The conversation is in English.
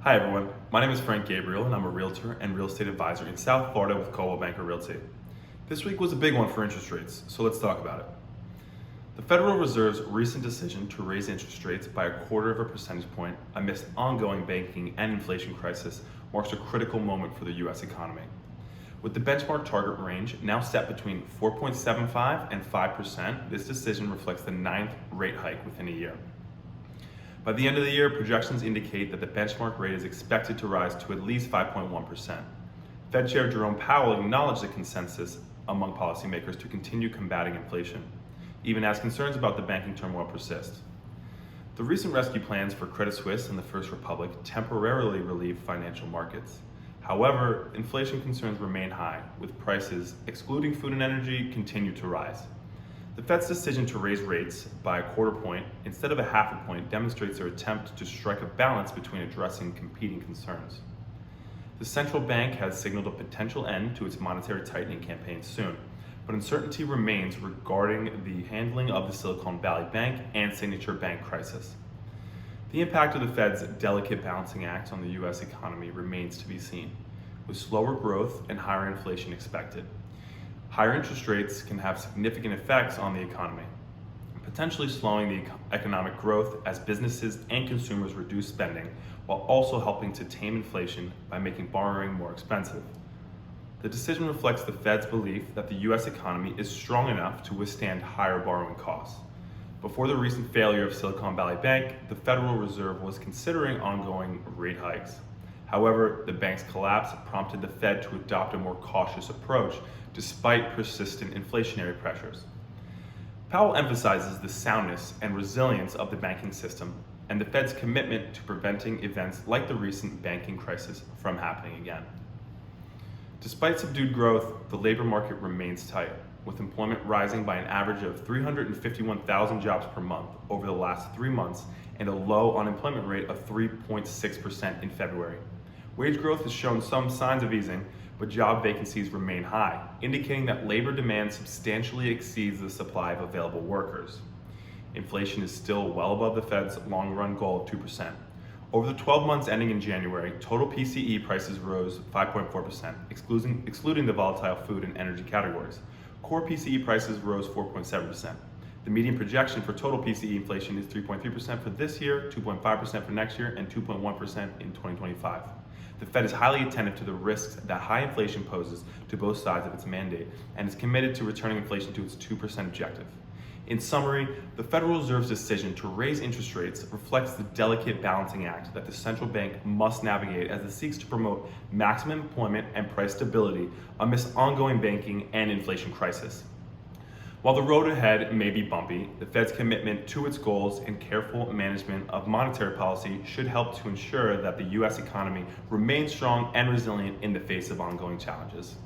Hi everyone, my name is Frank Gabriel and I'm a realtor and real estate advisor in South Florida with Coldwell Banker Realty. This week was a big one for interest rates, so let's talk about it. The Federal Reserve's recent decision to raise interest rates by 1/4 percentage point amidst ongoing banking and inflation crisis marks a critical moment for the U.S. economy. With the benchmark target range now set between 4.75 and 5%, this decision reflects the 9th rate hike within a year. By the end of the year, projections indicate that the benchmark rate is expected to rise to at least 5.1%. Fed Chair Jerome Powell acknowledged the consensus among policymakers to continue combating inflation, even as concerns about the banking turmoil persist. The recent rescue plans for Credit Suisse and the First Republic temporarily relieved financial markets. However, inflation concerns remain high, with prices, excluding food and energy, continue to rise. The Fed's decision to raise rates by 1/4 point instead of a 1/2 point demonstrates their attempt to strike a balance between addressing competing concerns. The central bank has signaled a potential end to its monetary tightening campaign soon, but uncertainty remains regarding the handling of the Silicon Valley Bank and Signature Bank crisis. The impact of the Fed's delicate balancing act on the U.S. economy remains to be seen, with slower growth and higher inflation expected. Higher interest rates can have significant effects on the economy, potentially slowing the economic growth as businesses and consumers reduce spending, while also helping to tame inflation by making borrowing more expensive. The decision reflects the Fed's belief that the U.S. economy is strong enough to withstand higher borrowing costs. Before the recent failure of Silicon Valley Bank, the Federal Reserve was considering ongoing rate hikes. However, the bank's collapse prompted the Fed to adopt a more cautious approach despite persistent inflationary pressures. Powell emphasizes the soundness and resilience of the banking system and the Fed's commitment to preventing events like the recent banking crisis from happening again. Despite subdued growth, the labor market remains tight, with employment rising by an average of 351,000 jobs per month over the last 3 months and a low unemployment rate of 3.6% in February. Wage growth has shown some signs of easing, but job vacancies remain high, indicating that labor demand substantially exceeds the supply of available workers. Inflation is still well above the Fed's long-run goal of 2%. Over the 12 months ending in January, total PCE prices rose 5.4%, excluding the volatile food and energy categories. Core PCE prices rose 4.7%. The median projection for total PCE inflation is 3.3% for this year, 2.5% for next year, and 2.1% in 2025. The Fed is highly attentive to the risks that high inflation poses to both sides of its mandate and is committed to returning inflation to its 2% objective. In summary, the Federal Reserve's decision to raise interest rates reflects the delicate balancing act that the central bank must navigate as it seeks to promote maximum employment and price stability amidst ongoing banking and inflation crisis. While the road ahead may be bumpy, the Fed's commitment to its goals and careful management of monetary policy should help to ensure that the U.S. economy remains strong and resilient in the face of ongoing challenges.